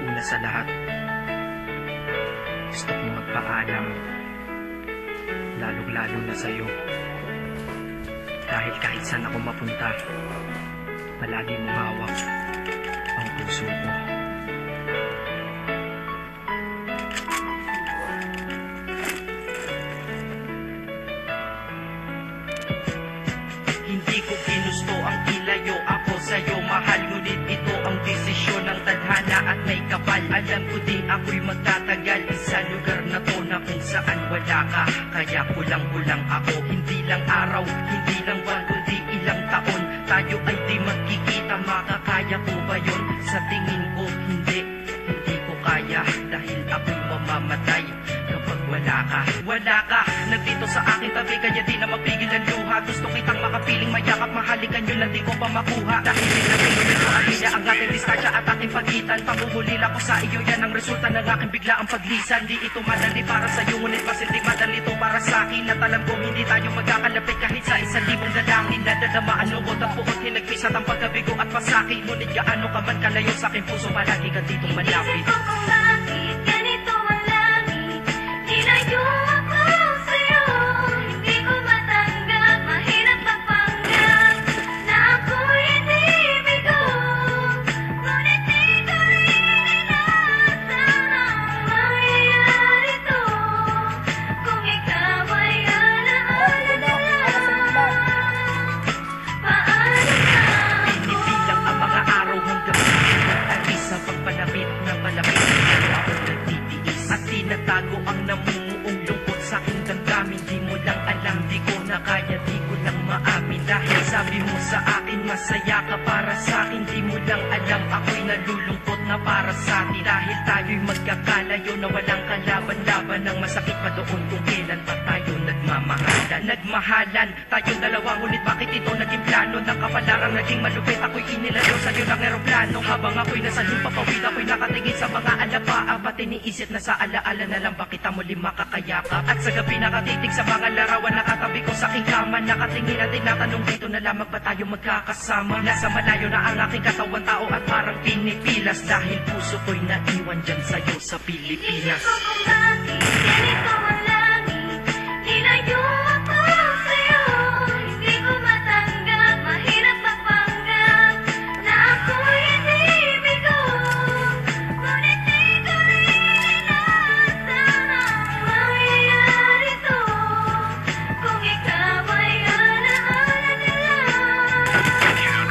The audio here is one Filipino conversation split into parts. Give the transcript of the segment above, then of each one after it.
Una sa lahat, gusto kong magpaalam, lalong-lalo na sa'yo. Dahil kahit saan ako mapunta, palagi mong hawak ang puso ko. Hindi ko ginusto ang ilayo ako sa'yo, mahal. Ngunit ito ang desisyon ng tadhana at may kapal. Alam ko din ako'y magtatagal sa lugar na to na kung saan wala ka. Kaya kulang-kulang ako, hindi lang araw, hindi lang buwan, kundi ilang taon. Tayo ay di magkikita, makakaya ko ba yun? Sa tingin ko hindi ko kaya. Dahil ako'y mamamatay kapag wala ka. Wala ka, nandito sa akin tabi, kaya di na mapigil ang luha. Gusto kitang makapiling mayakap, mahalikan yun, hindi ko pa makuha. Dahil pinagpinulin ko alila ang ating distansya at ating pagitan. Pamumulila ko sa iyo, yan ang resulta ng aking biglaang paglisan. Di ito madali para sa'yo, ngunit mas hindi madali ito para sa'kin. At alam ko hindi tayo magkakalapit kahit sa 1,000 dalangin. Nadadamaan lungkot at puot, hinagpisat ang pagkabigo at pasakit. Ngunit gaano ka man kalayo sa aking puso, palagi ka ditong malapit. Tago ang namumuong lungkot sa aking damdamin. Di mo lang alam, di ko na kaya, di ko lang maamin. Dahil sabi mo sa akin, masaya ka para sa akin. Di mo lang alam, ako'y nalulungkot na para sa atin. Dahil tayo'y magkakalayo na walang kalaban-laban. Ang masakit pa doon kung kailan pa tayo nagmamahalan. Nagmahalan, tayong dalawa, ngunit bakit ito naging plano? Ng kapalarang naging malupit, ako'y inilalo sa'yo ng eroplano. Habang ako'y nasa himpapawid, ako'y nakatingin sa mga alapaa. Ba't iniisip na sa alaala na lang bakit muli makakayakap? At sa gabi nakatitig sa mga larawan, nakatabi ko sa aking kama. Nakatingin at tinatanong, dito na lamang ba tayo magkakasama? Nasa malayo na ang aking katawan, tao at parang pinipilas. Dahil puso ko'y naiwan dyan sa'yo sa Pilipinas. Isip ko kung bakit ganito ang langit. Nilayo ako sa'yo, hindi ko matanggap. Mahirap magpanggap na ako'y hindi bigo. Ngunit di ko rin inaasahang mangyayari to. Kung ikaw ay alaala na lang,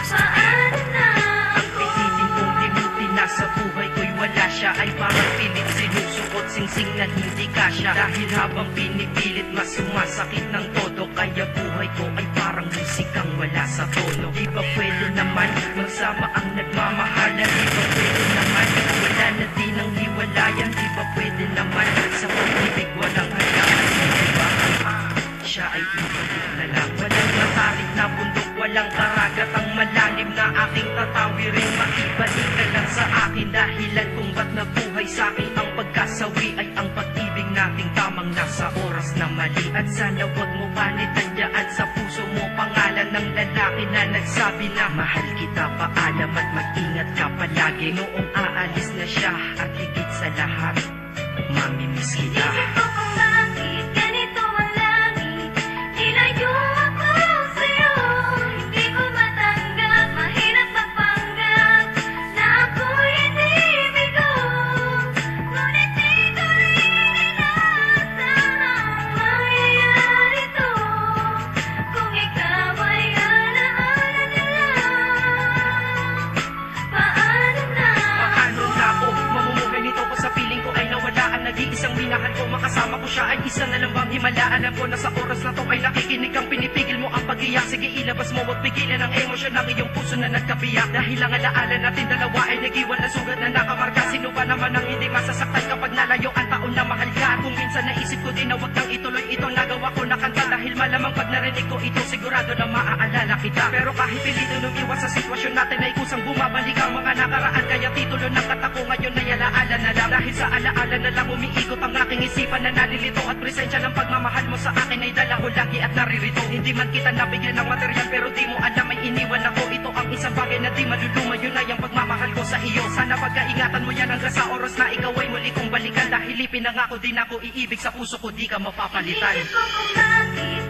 paano na Ang pinitin kong limutin, nasa buhay ko'y wala siya. Ay parang pilit sinusukot, singsing na hindi kasya. Dahil habang pinipilit, mas sumasakit ng todo. Kaya buhay ko ay parang musikang wala sa tono. Di ba pwede naman magsama ang nagmamahalan? Di ba pwede naman wala na din ang hiwalayan? Di ba pwede naman sa pag-ibig walang halaan? Di ba siya ay ibalik na lang? Walang matarik na bundok, walang karagat ang malalim na aking tatawirin. Makibalik ka lang sa akin, dahilan kung ba't nabuhay sa akin ang pagkasawi ay ang pag-ibig nating tamang nasa oras na mali. At sana wag mo palitan dyan sa puso mo pangalan ng lalaki na nagsabi na mahal kita, paalam at mag-ingat ka palagi. Noong aalis na siya at higit sa lahat, mamimiss kita. Isip ko kung bakit ganito ang langit. Nilayo ako sa'yo, hindi ko matanggap. Mahirap magpanggap na ako'y hindi bigo. Ngunit di ko rin inaasahang mangyayari to. Kung ikaw ay alaala na lang, paano na? Paano na ako mamumuhay nito ko sa piling ko ay nawalaan? Nag-iisang minahal ko, makasama ko siya ay isa na lang bang himala? Alam ko na sa oras na to ay nakikinig kang pinipigil mo ang pag-iyak. Sige ilabas mo, wag pigilan ang emosyon ng iyong puso na nagkabiyak. Dahil ang alaala natin dalawa ay nag-iwan na sugat na nakamarka. Sino ba naman ang hindi masasaktan kapag nalayo ang taon na mahal ka? Kung minsan naisip ko din na wag nang ituloy itong nagawa ko na kanta. Dahil malamang pag narinig ko ito, sigurado na maaalala kita. Pero kahit pilito nung iwas sa sitwasyon natin ay kusang bumabalik ang mga nakaraan. Kaya titulo ng kata ko ngayon ay alaala na lang. Dahil sa alaala na lang umiikot ang aking isipan. na nalilito at presensya ng pagmamahal mo sa akin ay dala ko lagi at naririto. Hindi man kita nabigyan ng material pero di mo alam ay iniwan ako. Ito ang isang bagay na di maluluma, yun ay ang pagmamahal ko sa iyo. Sana pagkaingatan mo yan hanggang sa oras na ikaw ay muli kong balikan. Dahil ipinangako din ako iibig sa puso ko, di ka mapapalitan. Iisip ko kung bakit